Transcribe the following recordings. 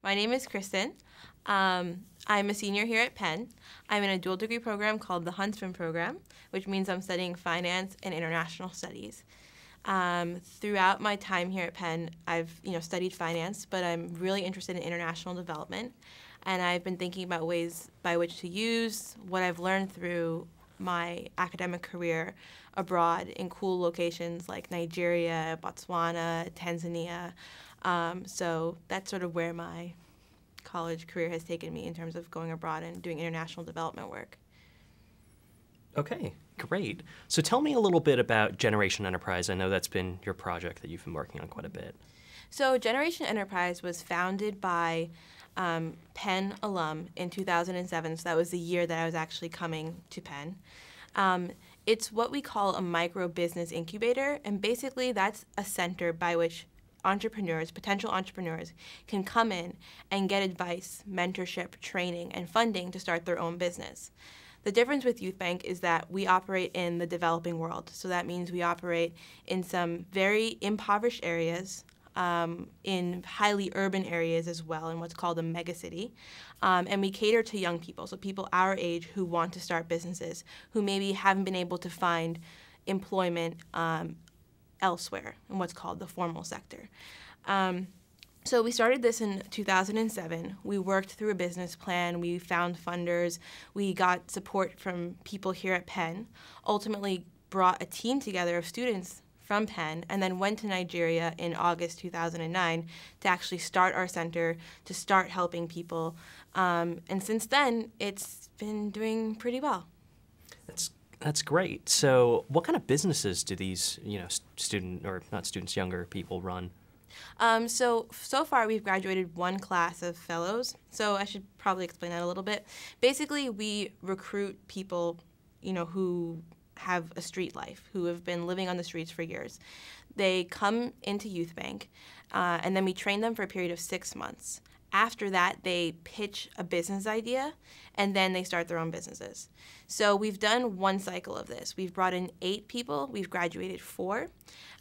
My name is Kristen. I'm a senior here at Penn. I'm in a dual degree program called the Huntsman program, which means I'm studying finance and international studies. Throughout my time here at Penn, I've studied finance, but I'm really interested in international development, and I've been thinking about ways by which to use what I've learned through my academic career abroad in cool locations like Nigeria, Botswana, Tanzania. So that's sort of where my college career has taken me in terms of going abroad and doing international development work. Okay, great. So tell me a little bit about Generation Enterprise. I know that's been your project that you've been working on quite a bit. So Generation Enterprise was founded by Penn alum in 2007, so that was the year that I was actually coming to Penn. It's what we call a micro business incubator, and basically that's a center by which entrepreneurs, potential entrepreneurs, can come in and get advice, mentorship, training, and funding to start their own business. The difference with Youth Bank is that we operate in the developing world. So that means we operate in some very impoverished areas, in highly urban areas as well, in what's called a megacity. And we cater to young people, so people our age who want to start businesses, who maybe haven't been able to find employment elsewhere in what's called the formal sector. So we started this in 2007. We worked through a business plan. We found funders. We got support from people here at Penn, ultimately brought a team together of students from Penn, and then went to Nigeria in August 2009 to actually start our center, to start helping people. And since then, it's been doing pretty well. That's great. So what kind of businesses do these, younger people run? So far we've graduated one class of fellows, so I should probably explain that a little bit. Basically, we recruit people, who have a street life, who have been living on the streets for years. They come into Youth Bank, and then we train them for a period of 6 months. After that, they pitch a business idea, and then they start their own businesses. So we've done one cycle of this. We've brought in 8 people. We've graduated 4.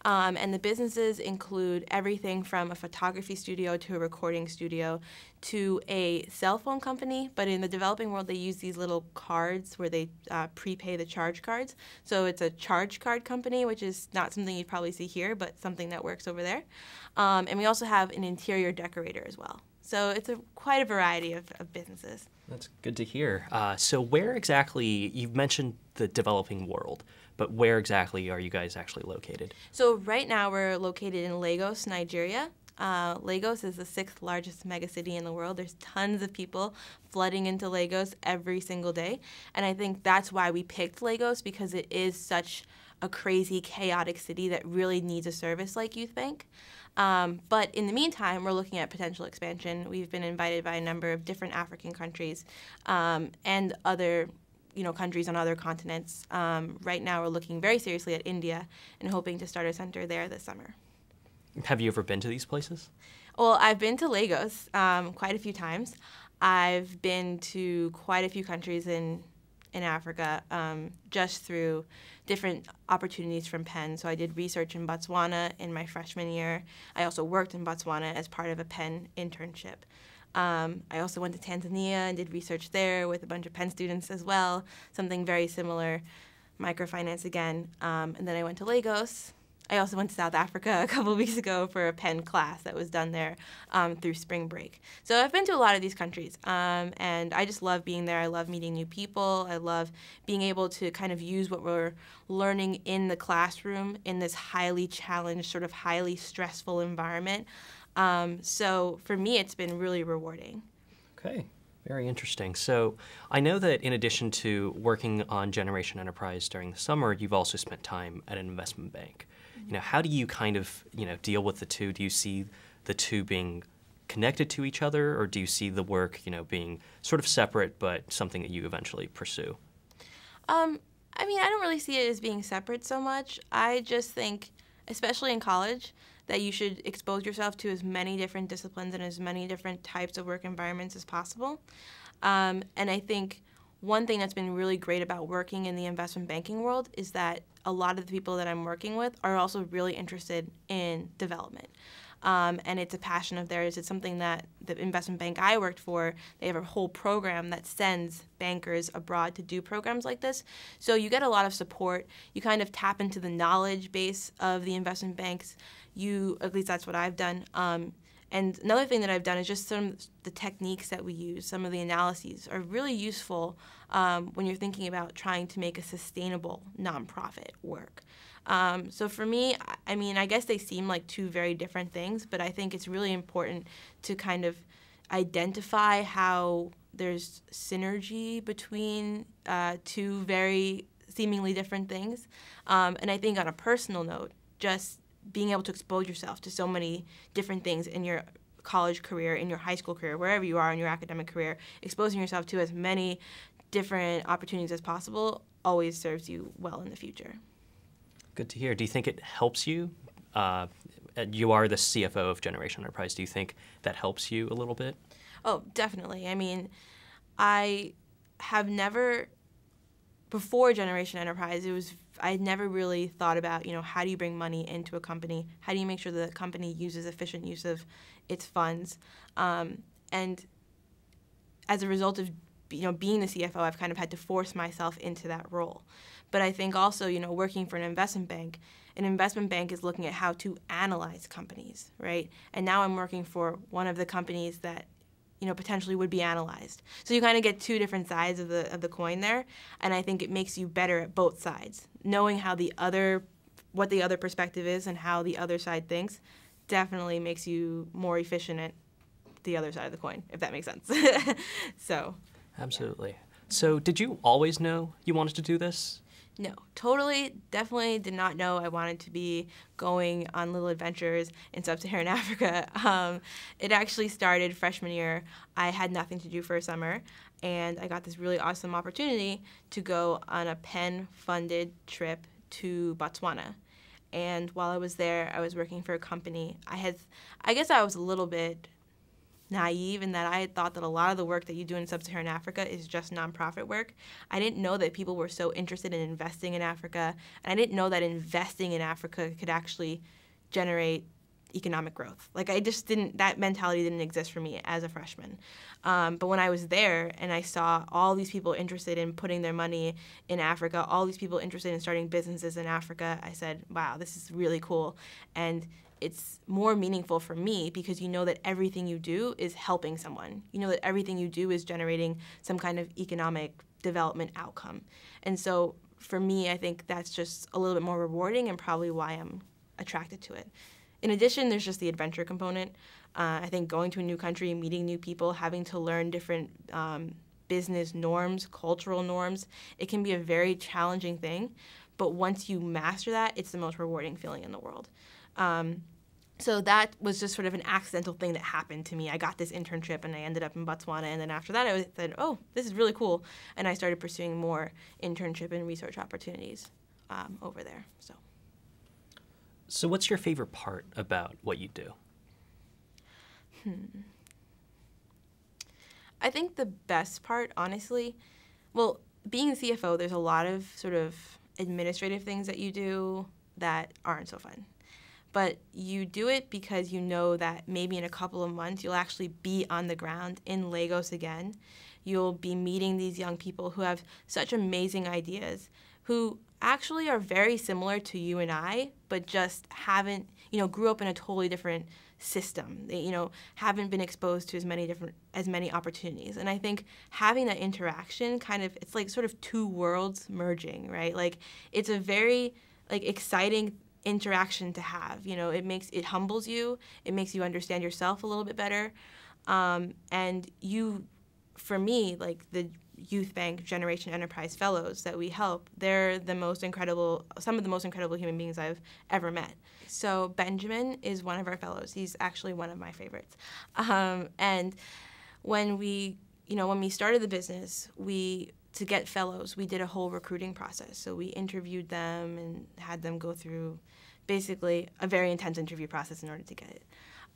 And the businesses include everything from a photography studio to a recording studio to a cell phone company. But in the developing world, they use these little cards where they prepay the charge cards. So it's a charge card company, which is not something you'd probably see here, but something that works over there. And we also have an interior decorator as well. So it's quite a variety of businesses. That's good to hear. So where exactly, you've mentioned the developing world, but where exactly are you guys actually located? So right now we're located in Lagos, Nigeria. Lagos is the 6th largest megacity in the world. There's tons of people flooding into Lagos every single day. And I think that's why we picked Lagos, because it is such a crazy, chaotic city that really needs a service like Youth Bank. But in the meantime, we're looking at potential expansion. We've been invited by a number of different African countries and other countries on other continents. Right now, we're looking very seriously at India and hoping to start a center there this summer. Have you ever been to these places? Well, I've been to Lagos quite a few times. I've been to quite a few countries in Africa just through different opportunities from Penn. So I did research in Botswana in my freshman year. I also worked in Botswana as part of a Penn internship. I also went to Tanzania and did research there with a bunch of Penn students as well, something very similar, microfinance again. And then I went to Lagos. I also went to South Africa a couple of weeks ago for a Penn class that was done there through spring break. So I've been to a lot of these countries, and I just love being there. I love meeting new people. I love being able to kind of use what we're learning in the classroom in this highly challenged, sort of highly stressful environment. So for me, it's been really rewarding. Okay. Very interesting. So I know that in addition to working on Generation Enterprise during the summer, you've also spent time at an investment bank. How do you kind of, deal with the two? Do you see the two being connected to each other, or do you see the work, being sort of separate but something that you eventually pursue? I don't really see it as being separate so much. I just think, especially in college, that you should expose yourself to as many different disciplines and as many different types of work environments as possible. And I think one thing that's been really great about working in the investment banking world is that a lot of the people that I'm working with are also really interested in development. and it's a passion of theirs. It's something that the investment bank I worked for, they have a whole program that sends bankers abroad to do programs like this. So you get a lot of support. You kind of tap into the knowledge base of the investment banks. At least that's what I've done. And another thing that I've done is just some of the techniques that we use, some of the analyses are really useful when you're thinking about trying to make a sustainable nonprofit work. So for me, I mean, I guess they seem like two very different things, but I think it's really important to kind of identify how there's synergy between two very seemingly different things. And I think on a personal note, just being able to expose yourself to so many different things in your college career, in your high school career, wherever you are in your academic career, exposing yourself to as many different opportunities as possible always serves you well in the future. Good to hear. Do you think it helps you? You are the CFO of Generation Enterprise. Do you think that helps you a little bit? Oh, definitely. I mean, I have never, before Generation Enterprise, I had never really thought about, how do you bring money into a company? How do you make sure that the company uses efficient use of its funds? And as a result of, being the CFO, I've kind of had to force myself into that role. But I think also, working for an investment bank is looking at how to analyze companies, right? And now I'm working for one of the companies that, potentially would be analyzed. So you kind of get two different sides of the coin there, and I think it makes you better at both sides. Knowing what the other perspective is and how the other side thinks definitely makes you more efficient at the other side of the coin, if that makes sense. So. Absolutely. Yeah. So did you always know you wanted to do this? No, definitely did not know I wanted to be going on little adventures in sub-Saharan Africa. It actually started freshman year. I had nothing to do for a summer, and I got this really awesome opportunity to go on a Penn-funded trip to Botswana. And while I was there, I was working for a company. I guess I was a little bit naive in that I had thought that a lot of the work that you do in sub-Saharan Africa is just nonprofit work. I didn't know that people were so interested in investing in Africa, and I didn't know that investing in Africa could actually generate economic growth. That mentality didn't exist for me as a freshman. But when I was there and I saw all these people interested in putting their money in Africa, all these people interested in starting businesses in Africa, I said, wow, this is really cool. And it's more meaningful for me because you know that everything you do is helping someone. You know that everything you do is generating some kind of economic development outcome. And so for me, I think that's just a little bit more rewarding and probably why I'm attracted to it. In addition, there's just the adventure component. I think going to a new country, meeting new people, having to learn different business norms, cultural norms, it can be a very challenging thing. But once you master that, it's the most rewarding feeling in the world. So that was just sort of an accidental thing that happened to me. I got this internship and I ended up in Botswana, and then after that I said, oh, this is really cool, and I started pursuing more internship and research opportunities over there. So what's your favorite part about what you do? I think the best part, honestly, well, being a CFO, there's a lot of sort of administrative things that you do that aren't so fun. But you do it because you know that maybe in a couple of months you'll actually be on the ground in Lagos again. You'll be meeting these young people who have such amazing ideas, who actually are very similar to you and I, but just haven't, grew up in a totally different system. They, haven't been exposed to as many opportunities. And I think having that interaction it's like sort of two worlds merging, right? Like it's a very exciting interaction to have. It humbles you. It makes you understand yourself a little bit better. And for me, the Youth Bank Generation Enterprise Fellows that we help, they're some of the most incredible human beings I've ever met. So Benjamin is one of our fellows. He's actually one of my favorites. And when we started the business, to get fellows, we did a whole recruiting process. So we interviewed them and had them go through basically a very intense interview process in order to get it.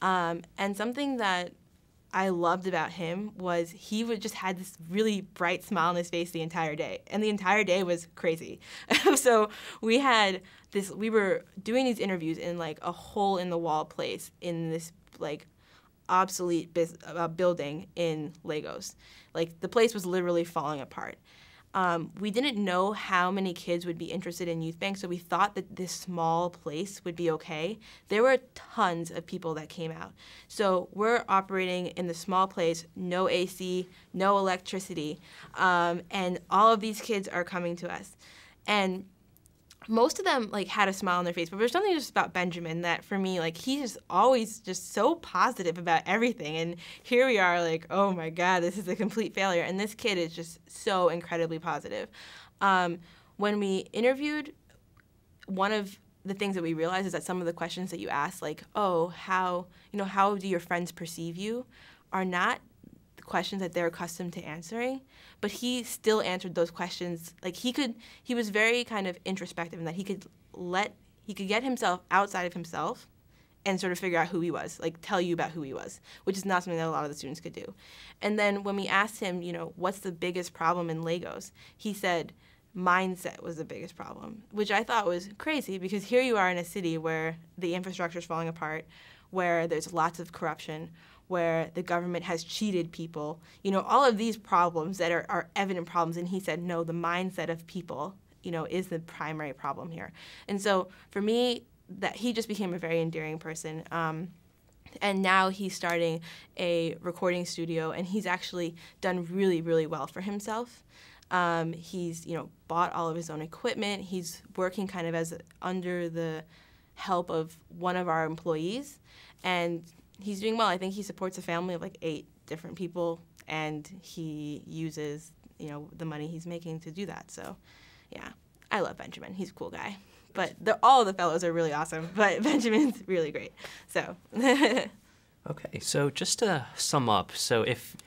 And something that I loved about him was he would just had this really bright smile on his face the entire day. And the entire day was crazy. So we were doing these interviews in like a hole in the wall place in this like obsolete building in Lagos. Like the place was literally falling apart. We didn't know how many kids would be interested in youth bank, so we thought that this small place would be okay. There were tons of people that came out. So we're operating in the small place, no AC, no electricity, and all of these kids are coming to us. And most of them like had a smile on their face, but there's something just about Benjamin that for me, like he's just always just so positive about everything. And here we are like, oh my God, this is a complete failure. And this kid is just so incredibly positive. When we interviewed, one of the things that we realized is that some of the questions that you ask, like, oh, how do your friends perceive you, are not the questions that they're accustomed to answering. But he still answered those questions. Like he was very kind of introspective in that he could get himself outside of himself and sort of figure out who he was, like tell you about who he was, which is not something that a lot of the students could do. And then when we asked him, what's the biggest problem in Lagos, he said mindset was the biggest problem, which I thought was crazy because here you are in a city where the infrastructure is falling apart, where there's lots of corruption, where the government has cheated people, all of these problems that are evident problems. And he said, no, the mindset of people, is the primary problem here. And so for me, that he just became a very endearing person. And now he's starting a recording studio, and he's actually done really, really well for himself. He's, bought all of his own equipment. He's working kind of under the help of one of our employees, and he's doing well. I think he supports a family of like 8 different people, and he uses, the money he's making to do that. So, yeah, I love Benjamin. He's a cool guy. But all of the fellows are really awesome, but Benjamin's really great. So. Okay, so just to sum up, so if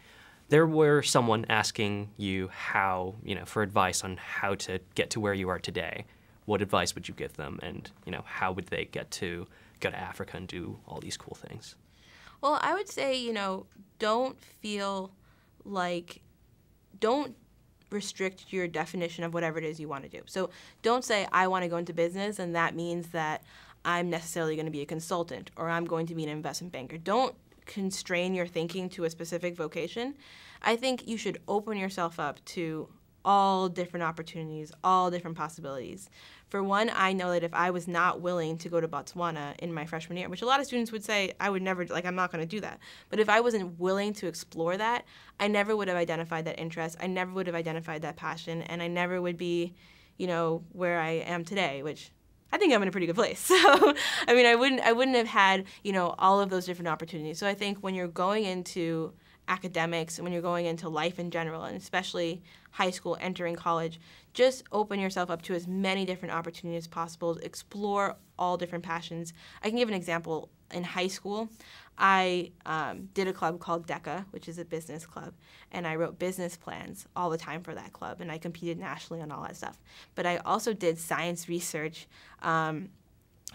there were someone asking you how, for advice on how to get to where you are today, what advice would you give them, and how would they get to go to Africa and do all these cool things? Well, I would say, don't restrict your definition of whatever it is you want to do. So don't say, I want to go into business, and that means that I'm necessarily going to be a consultant or I'm going to be an investment banker. Don't constrain your thinking to a specific vocation. I think you should open yourself up to all different opportunities, all different possibilities. For one, I know that if I was not willing to go to Botswana in my freshman year, which a lot of students would say, I would never, I'm not going to do that. But if I wasn't willing to explore that, I never would have identified that interest. I never would have identified that passion, and I never would be, where I am today, which I think I'm in a pretty good place. So, I wouldn't have had, all of those different opportunities. So I think when you're going into academics and when you're going into life in general, and especially high school, entering college, just open yourself up to as many different opportunities as possible. Explore all different passions. I can give an example. In high school, I did a club called DECA, which is a business club, and I wrote business plans all the time for that club, and I competed nationally on all that stuff. But I also did science research. I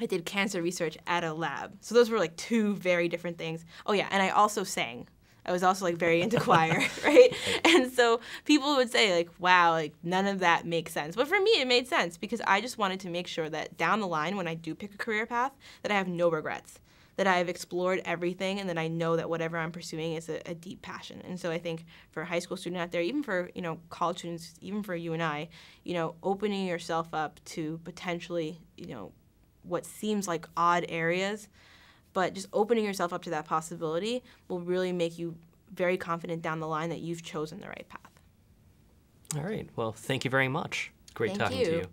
did cancer research at a lab. So those were like 2 very different things. Oh yeah, and I also sang. I was also like very into choir, right? And so people would say like, wow, like none of that makes sense. But for me, it made sense because I just wanted to make sure that down the line when I do pick a career path, that I have no regrets, that I've explored everything, and that I know that whatever I'm pursuing is a deep passion. And so I think for a high school student out there, even for, college students, even for you and I, opening yourself up to potentially, what seems like odd areas, but just opening yourself up to that possibility will really make you very confident down the line that you've chosen the right path. All right. Well, thank you very much. Great talking to you.